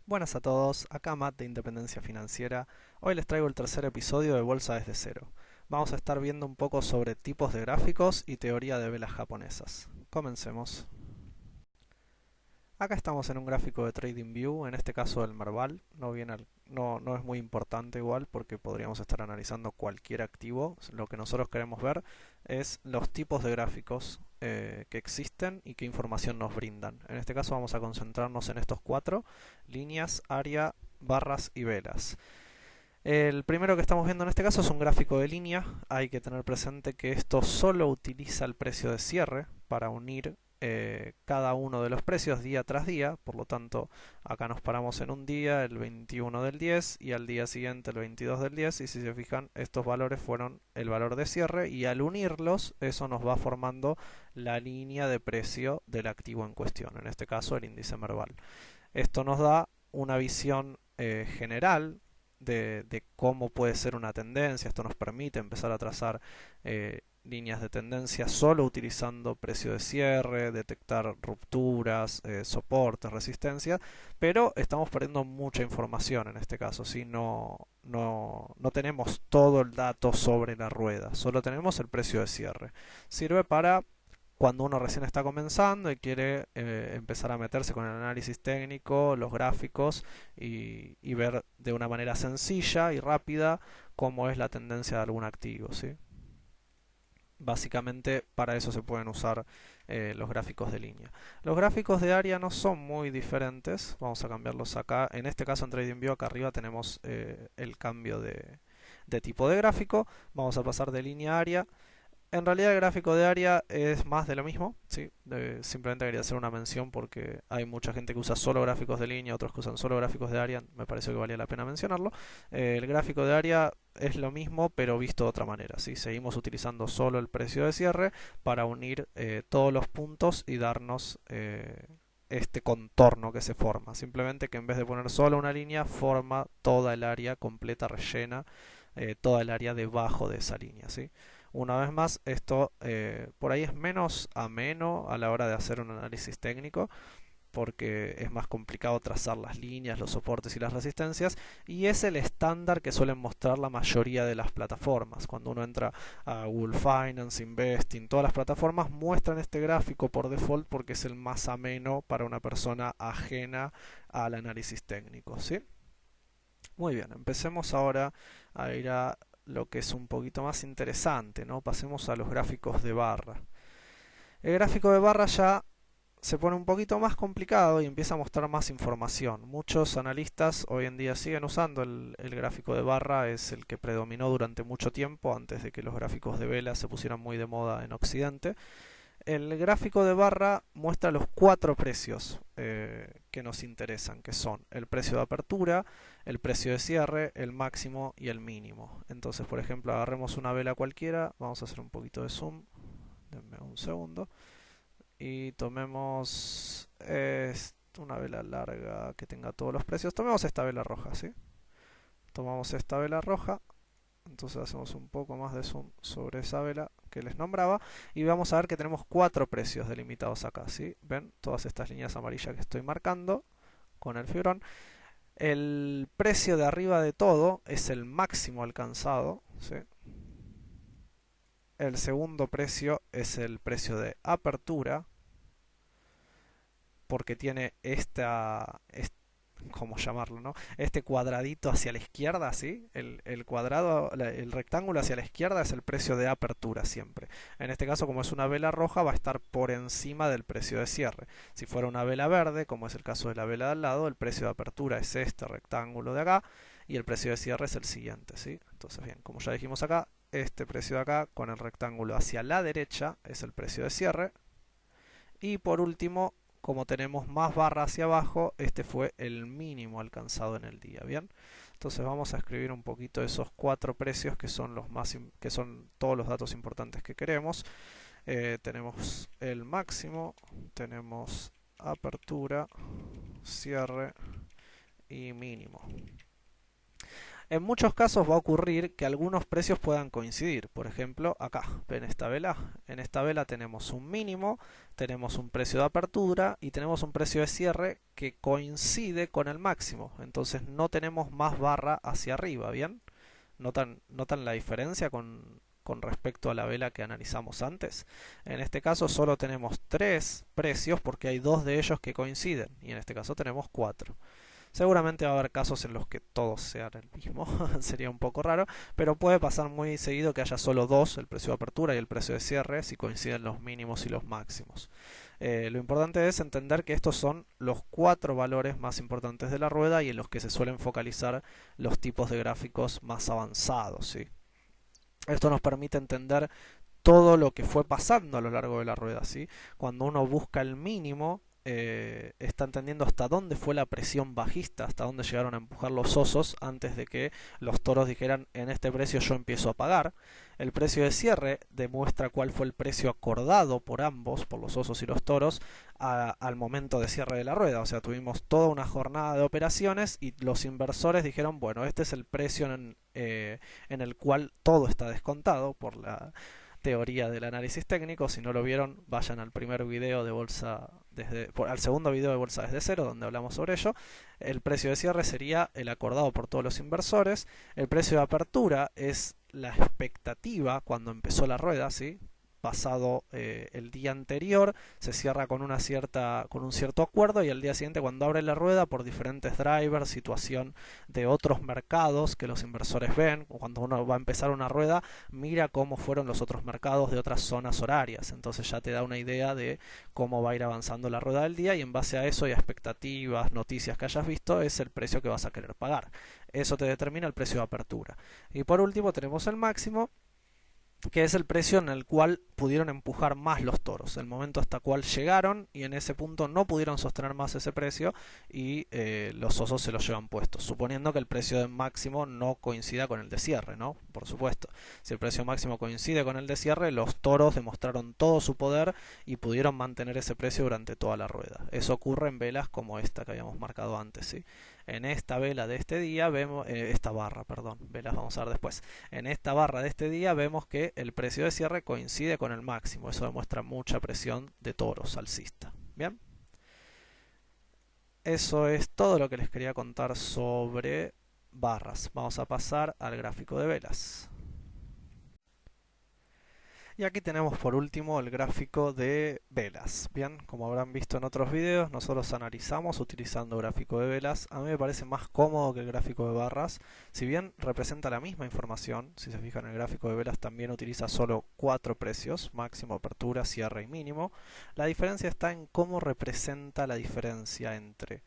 Buenas a todos, acá Matt de Independencia Financiera. Hoy les traigo el tercer episodio de Bolsa desde cero. Vamos a estar viendo un poco sobre tipos de gráficos y teoría de velas japonesas. Comencemos. Acá estamos en un gráfico de TradingView, en este caso el Merval. No es muy importante igual porque podríamos estar analizando cualquier activo. Lo que nosotros queremos ver es los tipos de gráficos que existen y qué información nos brindan. En este caso vamos a concentrarnos en estos cuatro: líneas, área, barras y velas. El primero que estamos viendo en este caso es un gráfico de línea. Hay que tener presente que esto solo utiliza el precio de cierre para unir cada uno de los precios día tras día. Por lo tanto, acá nos paramos en un día, el 21 del 10, y al día siguiente el 22 del 10, y si se fijan, estos valores fueron el valor de cierre, y al unirlos, eso nos va formando la línea de precio del activo en cuestión, en este caso el índice Merval. Esto nos da una visión general de cómo puede ser una tendencia. Esto nos permite empezar a trazar líneas de tendencia solo utilizando precio de cierre, detectar rupturas, soportes, resistencia, pero estamos perdiendo mucha información en este caso, ¿sí? No tenemos todo el dato sobre la rueda, solo tenemos el precio de cierre. Sirve para cuando uno recién está comenzando y quiere empezar a meterse con el análisis técnico, los gráficos y ver de una manera sencilla y rápida cómo es la tendencia de algún activo, ¿sí? Básicamente para eso se pueden usar los gráficos de línea. Los gráficos de área no son muy diferentes. Vamos a cambiarlos acá. En este caso en TradingView acá arriba tenemos el cambio de tipo de gráfico. Vamos a pasar de línea a área. En realidad el gráfico de área es más de lo mismo, ¿sí? Simplemente quería hacer una mención porque hay mucha gente que usa solo gráficos de línea, otros que usan solo gráficos de área, me pareció que valía la pena mencionarlo. El gráfico de área es lo mismo pero visto de otra manera, ¿sí? Seguimos utilizando solo el precio de cierre para unir todos los puntos y darnos este contorno que se forma. Simplemente que en vez de poner solo una línea, forma toda el área completa, rellena toda el área debajo de esa línea, ¿sí? Una vez más, esto por ahí es menos ameno a la hora de hacer un análisis técnico, porque es más complicado trazar las líneas, los soportes y las resistencias, y es el estándar que suelen mostrar la mayoría de las plataformas. Cuando uno entra a Google Finance, Investing, todas las plataformas muestran este gráfico por default porque es el más ameno para una persona ajena al análisis técnico, ¿sí? Muy bien, empecemos ahora a ir a lo que es un poquito más interesante, ¿no? Pasemos a los gráficos de barra. El gráfico de barra ya se pone un poquito más complicado y empieza a mostrar más información. Muchos analistas hoy en día siguen usando el gráfico de barra, es el que predominó durante mucho tiempo antes de que los gráficos de vela se pusieran muy de moda en Occidente. El gráfico de barra muestra los cuatro precios que nos interesan, que son el precio de apertura, el precio de cierre, el máximo y el mínimo. Entonces, por ejemplo, agarremos una vela cualquiera, vamos a hacer un poquito de zoom, denme un segundo, y tomemos una vela larga que tenga todos los precios. Tomemos esta vela roja, ¿sí? Tomamos esta vela roja. Entonces hacemos un poco más de zoom sobre esa vela que les nombraba y vamos a ver que tenemos cuatro precios delimitados acá, ¿sí? ¿Ven? Todas estas líneas amarillas que estoy marcando con el fibrón. El precio de arriba de todo es el máximo alcanzado, ¿sí? El segundo precio es el precio de apertura, porque tiene ¿cómo llamarlo, no? Este cuadradito hacia la izquierda, ¿sí? El cuadrado, el rectángulo hacia la izquierda es el precio de apertura siempre. En este caso, como es una vela roja, va a estar por encima del precio de cierre. Si fuera una vela verde, como es el caso de la vela de al lado, el precio de apertura es este rectángulo de acá y el precio de cierre es el siguiente, ¿sí? Entonces, bien, como ya dijimos acá, este precio de acá con el rectángulo hacia la derecha es el precio de cierre. Y por último, como tenemos más barra hacia abajo, este fue el mínimo alcanzado en el día, ¿bien? Entonces vamos a escribir un poquito esos cuatro precios que son que son todos los datos importantes que queremos. Tenemos el máximo, tenemos apertura, cierre y mínimo. En muchos casos va a ocurrir que algunos precios puedan coincidir. Por ejemplo, acá, ven esta vela. En esta vela tenemos un mínimo, tenemos un precio de apertura y tenemos un precio de cierre que coincide con el máximo. Entonces no tenemos más barra hacia arriba, ¿bien? ¿Notan la diferencia con respecto a la vela que analizamos antes? En este caso solo tenemos tres precios porque hay dos de ellos que coinciden y en este caso tenemos cuatro. Seguramente va a haber casos en los que todos sean el mismo, sería un poco raro, pero puede pasar muy seguido que haya solo dos, el precio de apertura y el precio de cierre, si coinciden los mínimos y los máximos. Lo importante es entender que estos son los cuatro valores más importantes de la rueda y en los que se suelen focalizar los tipos de gráficos más avanzados, ¿sí? Esto nos permite entender todo lo que fue pasando a lo largo de la rueda, ¿sí? Cuando uno busca el mínimo, está entendiendo hasta dónde fue la presión bajista, hasta dónde llegaron a empujar los osos antes de que los toros dijeran en este precio yo empiezo a pagar. El precio de cierre demuestra cuál fue el precio acordado por ambos, por los osos y los toros, al momento de cierre de la rueda. O sea, tuvimos toda una jornada de operaciones y los inversores dijeron, bueno, este es el precio en el cual todo está descontado por la teoría del análisis técnico. Si no lo vieron, vayan al primer video de bolsa al segundo video de bolsa desde cero, donde hablamos sobre ello. El precio de cierre sería el acordado por todos los inversores. El precio de apertura es la expectativa cuando empezó la rueda, ¿sí? Pasado el día anterior, se cierra con un cierto acuerdo y al día siguiente cuando abre la rueda por diferentes drivers, situación de otros mercados que los inversores ven, cuando uno va a empezar una rueda, mira cómo fueron los otros mercados de otras zonas horarias, entonces ya te da una idea de cómo va a ir avanzando la rueda del día y en base a eso y a expectativas, noticias que hayas visto, es el precio que vas a querer pagar. Eso te determina el precio de apertura. Y por último tenemos el máximo, que es el precio en el cual pudieron empujar más los toros, el momento hasta cual llegaron y en ese punto no pudieron sostener más ese precio y los osos se los llevan puestos, suponiendo que el precio de máximo no coincida con el de cierre, ¿no? Por supuesto, si el precio máximo coincide con el de cierre, los toros demostraron todo su poder y pudieron mantener ese precio durante toda la rueda. Eso ocurre en velas como esta que habíamos marcado antes, ¿sí? En esta vela de este día vemos, esta barra, perdón, velas vamos a ver después. En esta barra de este día vemos que el precio de cierre coincide con el máximo. Eso demuestra mucha presión de toros alcista. Bien, eso es todo lo que les quería contar sobre barras. Vamos a pasar al gráfico de velas. Y aquí tenemos por último el gráfico de velas. Bien, como habrán visto en otros videos, nosotros analizamos utilizando gráfico de velas. A mí me parece más cómodo que el gráfico de barras. Si bien representa la misma información, si se fijan el gráfico de velas también utiliza solo 4 precios, máximo, apertura, cierre y mínimo. La diferencia está en cómo representa la diferencia entre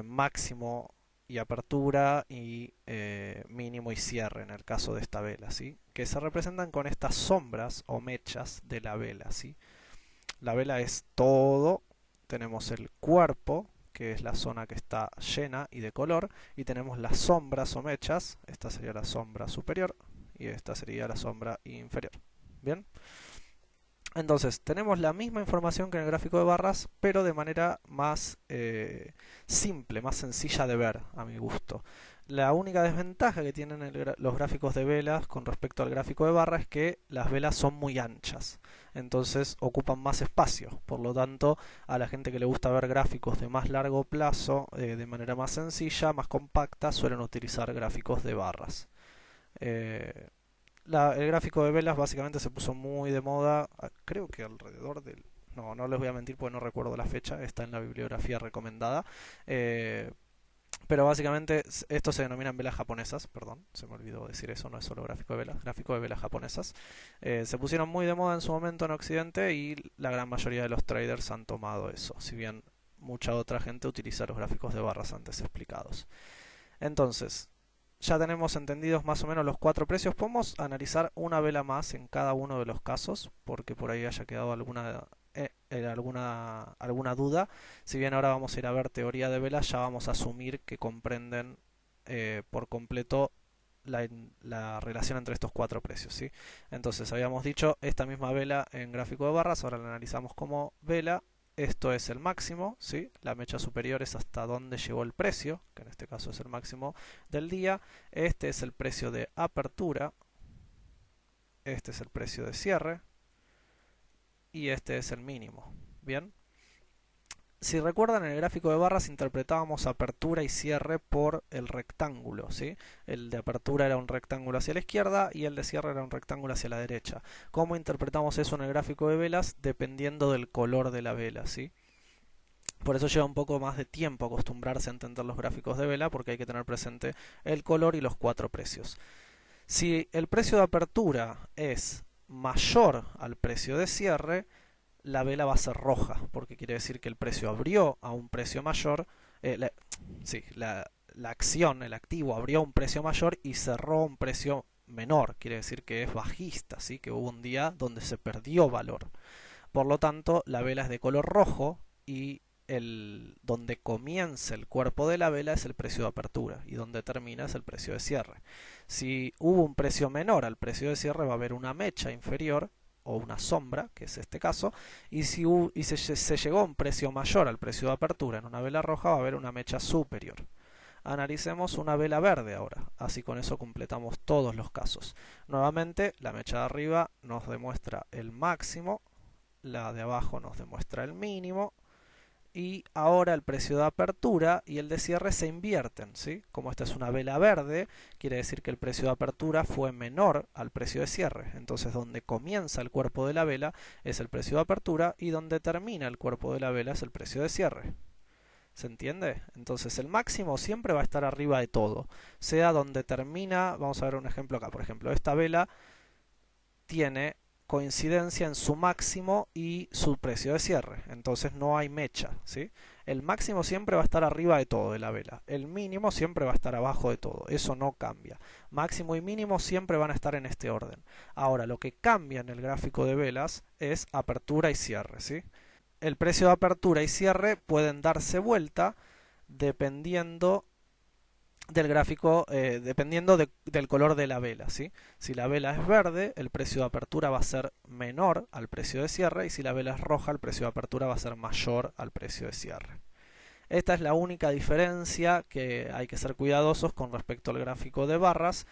máximo y apertura y mínimo y cierre en el caso de esta vela, ¿sí? Que se representan con estas sombras o mechas de la vela, ¿sí? La vela es todo, tenemos el cuerpo, que es la zona que está llena y de color, y tenemos las sombras o mechas, esta sería la sombra superior y esta sería la sombra inferior. Bien, entonces tenemos la misma información que en el gráfico de barras, pero de manera más simple, más sencilla de ver, a mi gusto. La única desventaja que tienen los gráficos de velas con respecto al gráfico de barra es que las velas son muy anchas, entonces ocupan más espacio. Por lo tanto, a la gente que le gusta ver gráficos de más largo plazo, de manera más sencilla, más compacta, suelen utilizar gráficos de barras. El gráfico de velas básicamente se puso muy de moda, creo que alrededor del... No les voy a mentir porque no recuerdo la fecha, está en la bibliografía recomendada. Pero básicamente esto se denominan velas japonesas, perdón, se me olvidó decir eso, no es solo gráfico de velas japonesas. Se pusieron muy de moda en su momento en Occidente y la gran mayoría de los traders han tomado eso, si bien mucha otra gente utiliza los gráficos de barras antes explicados. Entonces, ya tenemos entendidos más o menos los 4 precios. Podemos analizar una vela más en cada uno de los casos, porque por ahí haya quedado alguna duda. Si bien ahora vamos a ir a ver teoría de velas, ya vamos a asumir que comprenden por completo la relación entre estos 4 precios, ¿sí? Entonces habíamos dicho esta misma vela en gráfico de barras, ahora la analizamos como vela. esto es el máximo, ¿sí? La mecha superior es hasta donde llegó el precio, que en este caso es el máximo del día. Este es el precio de apertura, este es el precio de cierre y este es el mínimo. Bien. Si recuerdan, en el gráfico de barras interpretábamos apertura y cierre por el rectángulo, ¿sí? El de apertura era un rectángulo hacia la izquierda y el de cierre era un rectángulo hacia la derecha. ¿Cómo interpretamos eso en el gráfico de velas? Dependiendo del color de la vela, ¿sí? Por eso lleva un poco más de tiempo acostumbrarse a entender los gráficos de vela, porque hay que tener presente el color y los 4 precios. Si el precio de apertura es mayor al precio de cierre, la vela va a ser roja, porque quiere decir que el precio abrió a un precio mayor, la acción, el activo abrió a un precio mayor y cerró a un precio menor, quiere decir que es bajista, ¿sí? Que hubo un día donde se perdió valor. Por lo tanto, la vela es de color rojo y donde comienza el cuerpo de la vela es el precio de apertura y donde termina es el precio de cierre. Si hubo un precio menor al precio de cierre, va a haber una mecha inferior o una sombra, que es este caso, y si se llegó a un precio mayor al precio de apertura en una vela roja, va a haber una mecha superior. Analicemos una vela verde ahora, así con eso completamos todos los casos. Nuevamente, la mecha de arriba nos demuestra el máximo, la de abajo nos demuestra el mínimo, y ahora el precio de apertura y el de cierre se invierten, ¿sí? Como esta es una vela verde, quiere decir que el precio de apertura fue menor al precio de cierre. Entonces, donde comienza el cuerpo de la vela es el precio de apertura y donde termina el cuerpo de la vela es el precio de cierre. ¿Se entiende? Entonces, el máximo siempre va a estar arriba de todo. Sea donde termina, vamos a ver un ejemplo acá. Por ejemplo, esta vela tiene coincidencia en su máximo y su precio de cierre, entonces no hay mecha, ¿sí? El máximo siempre va a estar arriba de todo de la vela, el mínimo siempre va a estar abajo de todo, eso no cambia. Máximo y mínimo siempre van a estar en este orden. Ahora, lo que cambia en el gráfico de velas es apertura y cierre, ¿sí? El precio de apertura y cierre pueden darse vuelta dependiendo del gráfico, dependiendo del color de la vela, ¿sí? Si la vela es verde, el precio de apertura va a ser menor al precio de cierre, y si la vela es roja, el precio de apertura va a ser mayor al precio de cierre. Esta es la única diferencia que hay que ser cuidadosos con respecto al gráfico de barras.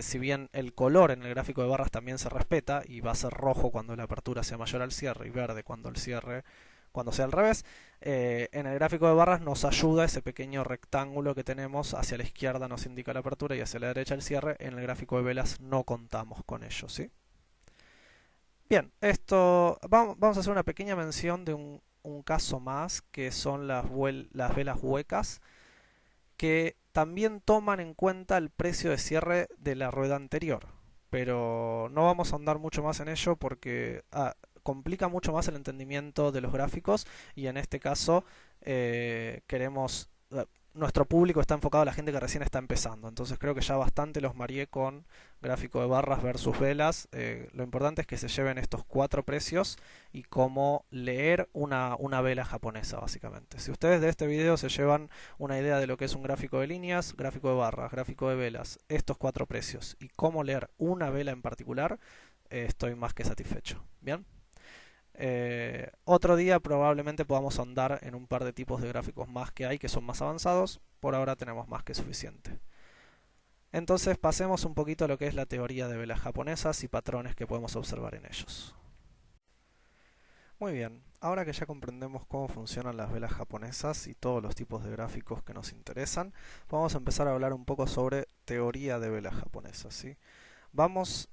Si bien el color en el gráfico de barras también se respeta y va a ser rojo cuando la apertura sea mayor al cierre y verde cuando cuando sea al revés, en el gráfico de barras nos ayuda ese pequeño rectángulo que tenemos. Hacia la izquierda nos indica la apertura y hacia la derecha el cierre. En el gráfico de velas no contamos con ello, ¿sí? Bien, vamos a hacer una pequeña mención de un caso más, que son las velas huecas, que también toman en cuenta el precio de cierre de la rueda anterior, pero no vamos a ahondar mucho más en ello porque complica mucho más el entendimiento de los gráficos, y en este caso nuestro público está enfocado a la gente que recién está empezando, entonces creo que ya bastante los mareé con gráfico de barras versus velas. Lo importante es que se lleven estos 4 precios y cómo leer una vela japonesa, básicamente. Si ustedes de este video se llevan una idea de lo que es un gráfico de líneas, gráfico de barras, gráfico de velas, estos 4 precios y cómo leer una vela en particular, estoy más que satisfecho. Bien. Otro día probablemente podamos ahondar en un par de tipos de gráficos más que hay, que son más avanzados. Por ahora tenemos más que suficiente. Entonces pasemos un poquito a lo que es la teoría de velas japonesas y patrones que podemos observar en ellos. Muy bien, ahora que ya comprendemos cómo funcionan las velas japonesas y todos los tipos de gráficos que nos interesan, vamos a empezar a hablar un poco sobre teoría de velas japonesas, ¿sí?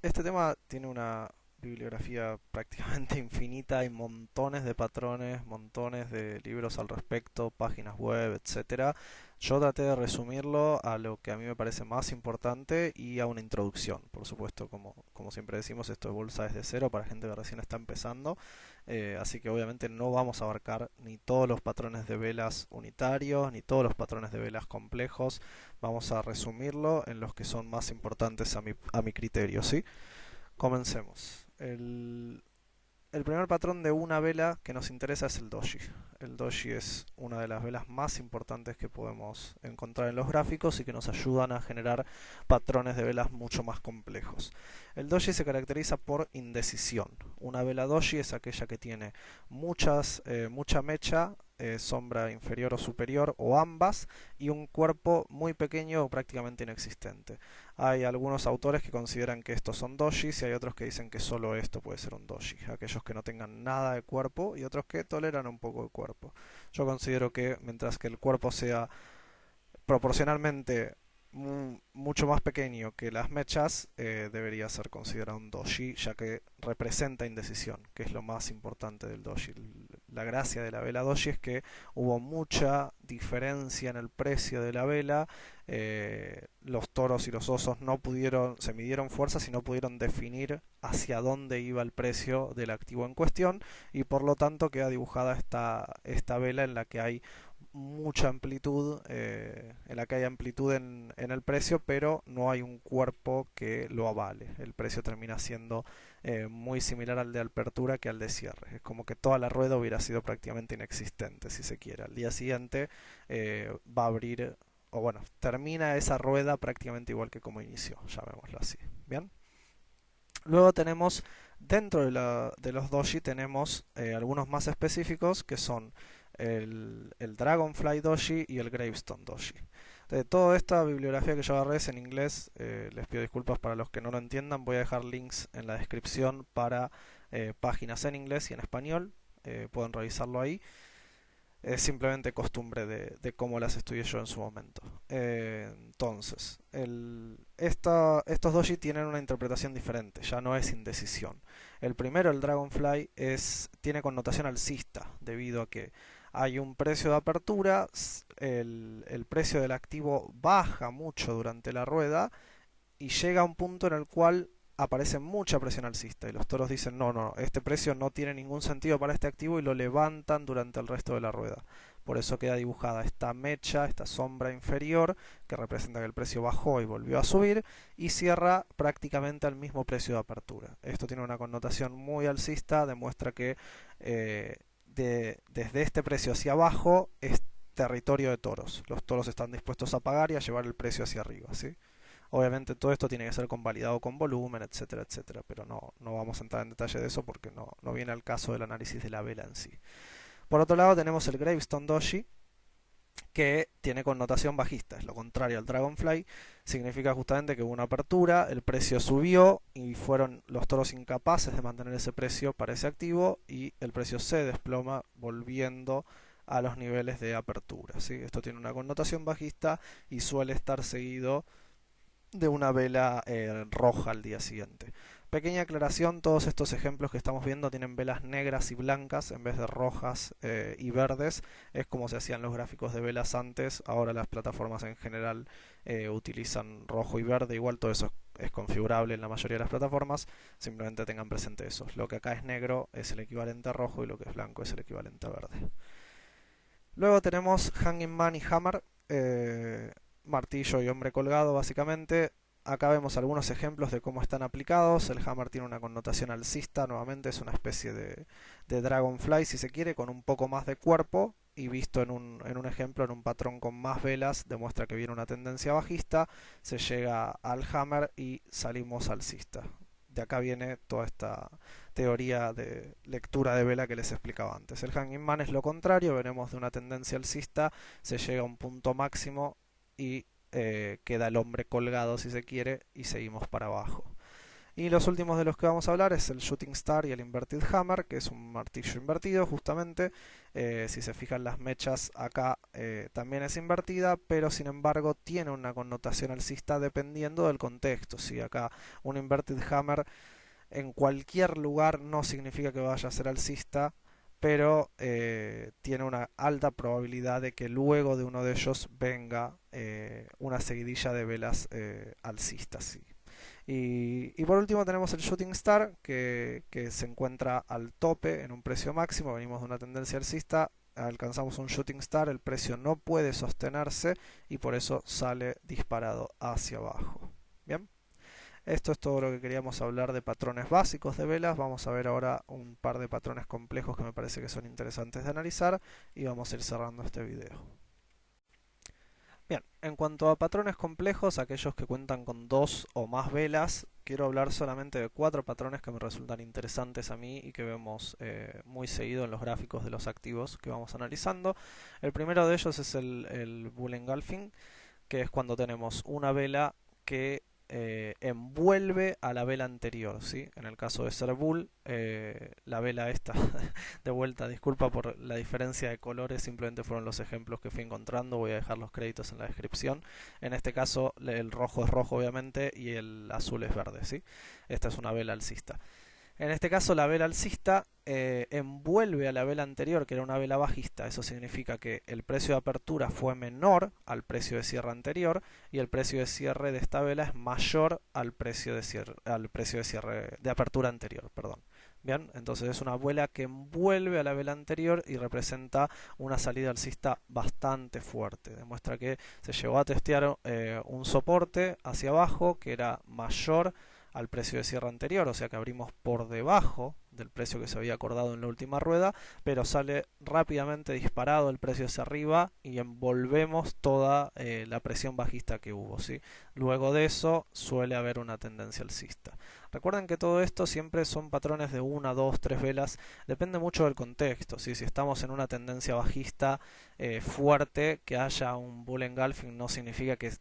Este tema tiene una bibliografía prácticamente infinita, hay montones de patrones, montones de libros al respecto, páginas web, etcétera. Yo traté de resumirlo a lo que a mí me parece más importante y a una introducción. Por supuesto, como siempre decimos, esto es bolsa desde cero para gente que recién está empezando, así que obviamente no vamos a abarcar ni todos los patrones de velas unitarios, ni todos los patrones de velas complejos. Vamos a resumirlo en los que son más importantes a mi criterio, ¿sí? Comencemos. El primer patrón de una vela que nos interesa es el doji. El doji es una de las velas más importantes que podemos encontrar en los gráficos y que nos ayudan a generar patrones de velas mucho más complejos. El doji se caracteriza por indecisión. Una vela doji es aquella que tiene mucha mecha, sombra inferior o superior o ambas, y un cuerpo muy pequeño o prácticamente inexistente. Hay algunos autores que consideran que estos son dojis y hay otros que dicen que solo esto puede ser un doji, aquellos que no tengan nada de cuerpo y otros que toleran un poco de cuerpo. Yo considero que mientras que el cuerpo sea proporcionalmente mucho más pequeño que las mechas, debería ser considerado un doji, ya que representa indecisión, que es lo más importante del doji. La gracia de la vela doji es que hubo mucha diferencia en el precio de la vela. Los toros y los osos no pudieron, se midieron fuerzas y no pudieron definir hacia dónde iba el precio del activo en cuestión, y por lo tanto queda dibujada esta vela en la que hay mucha amplitud, en la que hay amplitud en el precio, pero no hay un cuerpo que lo avale. El precio termina siendo muy similar al de apertura que al de cierre. Es como que toda la rueda hubiera sido prácticamente inexistente, si se quiere. Al día siguiente va a abrir, o bueno, termina esa rueda prácticamente igual que como inició, llamémoslo así. Bien. Luego tenemos, dentro de los doji, tenemos algunos más específicos que son el Dragonfly Doji y el Gravestone Doji. De toda esta bibliografía que yo agarré es en inglés, les pido disculpas para los que no lo entiendan, voy a dejar links en la descripción para páginas en inglés y en español, pueden revisarlo ahí. Es simplemente costumbre de cómo las estudié yo en su momento. Entonces, estos doji tienen una interpretación diferente, ya no es indecisión. El primero, el Dragonfly, tiene connotación alcista, debido a que hay un precio de apertura, el precio del activo baja mucho durante la rueda y llega a un punto en el cual aparece mucha presión alcista y los toros dicen no, este precio no tiene ningún sentido para este activo y lo levantan durante el resto de la rueda. Por eso queda dibujada esta mecha, esta sombra inferior que representa que el precio bajó y volvió a subir, y cierra prácticamente al mismo precio de apertura. Esto tiene una connotación muy alcista, demuestra que desde este precio hacia abajo es territorio de toros. Los toros están dispuestos a pagar y a llevar el precio hacia arriba, ¿sí? Obviamente todo esto tiene que ser convalidado con volumen, etcétera, etcétera, pero no vamos a entrar en detalle de eso porque no viene al caso del análisis de la vela en sí. Por otro lado tenemos el Gravestone Doji, que tiene connotación bajista, es lo contrario al Dragonfly, significa justamente que hubo una apertura, el precio subió y fueron los toros incapaces de mantener ese precio para ese activo y el precio se desploma volviendo a los niveles de apertura, ¿sí? Esto tiene una connotación bajista y suele estar seguido de una vela roja al día siguiente. Pequeña aclaración, todos estos ejemplos que estamos viendo tienen velas negras y blancas en vez de rojas y verdes. Es como se hacían los gráficos de velas antes. Ahora las plataformas en general utilizan rojo y verde. Igual todo eso es configurable en la mayoría de las plataformas. Simplemente tengan presente eso. Lo que acá es negro es el equivalente a rojo y lo que es blanco es el equivalente a verde. Luego tenemos Hanging Man y Hammer. Martillo y hombre colgado, básicamente. Acá vemos algunos ejemplos de cómo están aplicados. El hammer tiene una connotación alcista, nuevamente es una especie de Dragonfly, si se quiere, con un poco más de cuerpo, y visto en un ejemplo, en un patrón con más velas, demuestra que viene una tendencia bajista, se llega al hammer y salimos alcista. De acá viene toda esta teoría de lectura de vela que les explicaba antes. El hanging man es lo contrario, veremos de una tendencia alcista, se llega a un punto máximo y queda el hombre colgado, si se quiere, y seguimos para abajo. Y los últimos de los que vamos a hablar es el Shooting Star y el Inverted Hammer, que es un martillo invertido justamente. Si se fijan, las mechas acá también es invertida, pero sin embargo tiene una connotación alcista dependiendo del contexto. Si acá un Inverted Hammer en cualquier lugar no significa que vaya a ser alcista, pero tiene una alta probabilidad de que luego de uno de ellos venga una seguidilla de velas alcistas. ¿Sí? Y por último tenemos el Shooting Star, que se encuentra al tope en un precio máximo, venimos de una tendencia alcista, alcanzamos un Shooting Star, el precio no puede sostenerse y por eso sale disparado hacia abajo. Bien. Esto es todo lo que queríamos hablar de patrones básicos de velas. Vamos a ver ahora un par de patrones complejos que me parece que son interesantes de analizar y vamos a ir cerrando este video. Bien, en cuanto a patrones complejos, aquellos que cuentan con dos o más velas, quiero hablar solamente de 4 patrones que me resultan interesantes a mí y que vemos muy seguido en los gráficos de los activos que vamos analizando. El primero de ellos es el Bull Engulfing, que es cuando tenemos una vela que envuelve a la vela anterior, ¿sí? En el caso de ser Bull, la vela esta, de vuelta, disculpa por la diferencia de colores, simplemente fueron los ejemplos que fui encontrando, voy a dejar los créditos en la descripción. En este caso el rojo es rojo obviamente y el azul es verde, ¿sí? Esta es una vela alcista. En este caso la vela alcista envuelve a la vela anterior, que era una vela bajista. Eso significa que el precio de apertura fue menor al precio de cierre anterior y el precio de cierre de esta vela es mayor al precio de cierre de apertura anterior, perdón. Bien, entonces es una vela que envuelve a la vela anterior y representa una salida alcista bastante fuerte. Demuestra que se llegó a testear un soporte hacia abajo que era mayor al precio de cierre anterior, o sea que abrimos por debajo del precio que se había acordado en la última rueda, pero sale rápidamente disparado el precio hacia arriba y envolvemos toda la presión bajista que hubo, ¿sí? Luego de eso suele haber una tendencia alcista. Recuerden que todo esto siempre son patrones de 1, 2, 3 velas, depende mucho del contexto, ¿sí? Si estamos en una tendencia bajista fuerte, que haya un bull engulfing no significa que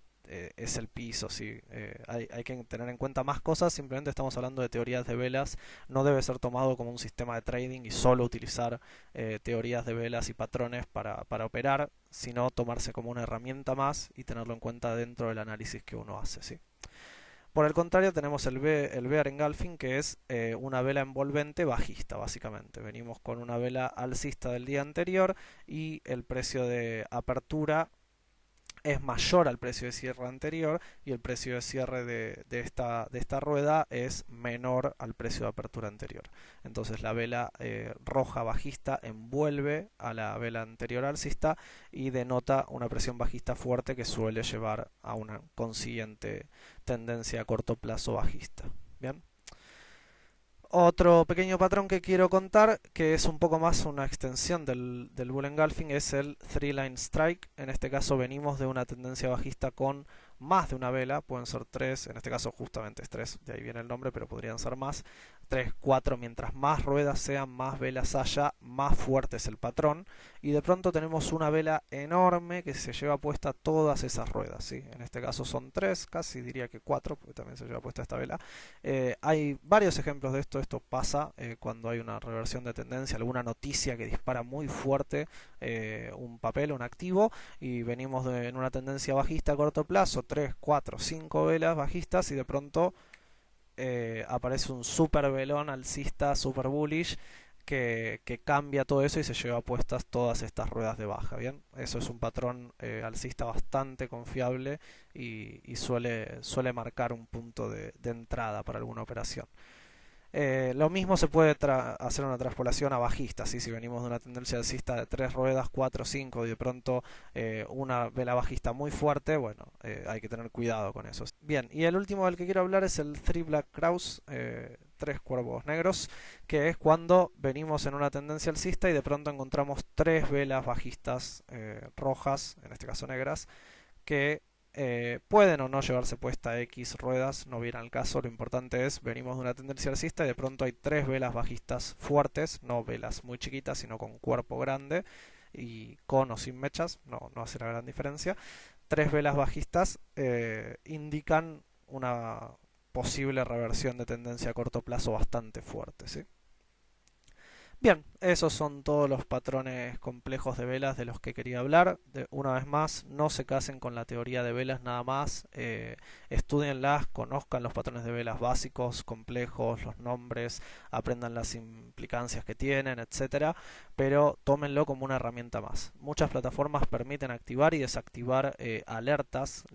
es el piso, ¿sí? Hay que tener en cuenta más cosas, simplemente estamos hablando de teorías de velas, no debe ser tomado como un sistema de trading y solo utilizar teorías de velas y patrones para operar, sino tomarse como una herramienta más y tenerlo en cuenta dentro del análisis que uno hace, ¿sí? Por el contrario tenemos el Bear Engulfing, que es una vela envolvente bajista básicamente. Venimos con una vela alcista del día anterior y el precio de apertura es mayor al precio de cierre anterior y el precio de cierre de esta rueda es menor al precio de apertura anterior. Entonces la vela roja bajista envuelve a la vela anterior alcista y denota una presión bajista fuerte que suele llevar a una consiguiente tendencia a corto plazo bajista. Bien. Otro pequeño patrón que quiero contar, que es un poco más una extensión del Bull Engulfing, es el Three Line Strike. En este caso venimos de una tendencia bajista con más de una vela, pueden ser 3, en este caso justamente es 3, de ahí viene el nombre, pero podrían ser más, 3, 4, mientras más ruedas sean, más velas haya, más fuerte es el patrón, y de pronto tenemos una vela enorme que se lleva puesta todas esas ruedas, ¿sí? En este caso son 3, casi diría que 4, porque también se lleva puesta esta vela. Hay varios ejemplos de esto pasa cuando hay una reversión de tendencia, alguna noticia que dispara muy fuerte un papel, un activo, y venimos en una tendencia bajista a corto plazo, 3, 4, 5 velas bajistas y de pronto aparece un super velón alcista, super bullish que cambia todo eso y se lleva puestas todas estas ruedas de baja. Bien, eso es un patrón alcista bastante confiable y suele marcar un punto de entrada para alguna operación. Lo mismo se puede hacer una transpolación a bajista, ¿sí? Si venimos de una tendencia alcista de 3 ruedas, 4, 5 y de pronto una vela bajista muy fuerte, bueno, hay que tener cuidado con eso. Bien, y el último del que quiero hablar es el Three Black Crows, 3 cuervos negros, que es cuando venimos en una tendencia alcista y de pronto encontramos 3 velas bajistas rojas, en este caso negras, que pueden o no llevarse puesta X ruedas, no viene al caso, lo importante es, venimos de una tendencia alcista y de pronto hay 3 velas bajistas fuertes, no velas muy chiquitas, sino con cuerpo grande y con o sin mechas, no hace una gran diferencia. 3 velas bajistas indican una posible reversión de tendencia a corto plazo bastante fuerte, ¿sí? Bien, esos son todos los patrones complejos de velas de los que quería hablar. Una vez más, no se casen con la teoría de velas nada más. Estudienlas, conozcan los patrones de velas básicos, complejos, los nombres, aprendan las implicancias que tienen, etcétera. Pero tómenlo como una herramienta más. Muchas plataformas permiten activar y desactivar alertas.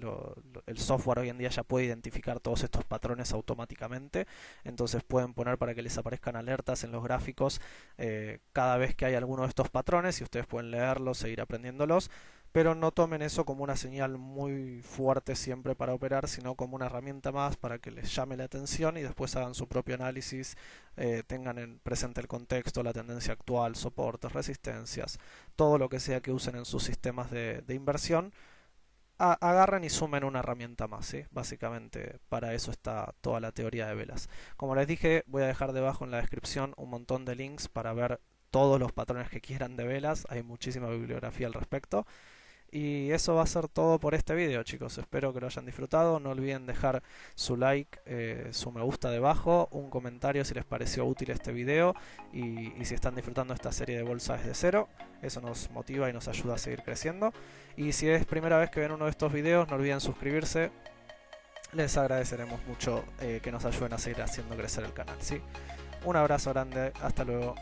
El software hoy en día ya puede identificar todos estos patrones automáticamente. Entonces pueden poner para que les aparezcan alertas en los gráficos cada vez que hay alguno de estos patrones y ustedes pueden leerlos, seguir aprendiéndolos, pero no tomen eso como una señal muy fuerte siempre para operar, sino como una herramienta más para que les llame la atención y después hagan su propio análisis, tengan presente el contexto, la tendencia actual, soportes, resistencias, todo lo que sea que usen en sus sistemas de inversión. agarren y sumen una herramienta más, ¿sí? Básicamente para eso está toda la teoría de velas. Como les dije, voy a dejar debajo en la descripción un montón de links para ver todos los patrones que quieran de velas. Hay muchísima bibliografía al respecto. Y eso va a ser todo por este video, chicos. Espero que lo hayan disfrutado. No olviden dejar su like, su me gusta debajo, un comentario si les pareció útil este video y si están disfrutando esta serie de bolsa desde cero. Eso nos motiva y nos ayuda a seguir creciendo. Y si es primera vez que ven uno de estos videos, no olviden suscribirse. Les agradeceremos mucho que nos ayuden a seguir haciendo crecer el canal, ¿sí? Un abrazo grande. Hasta luego.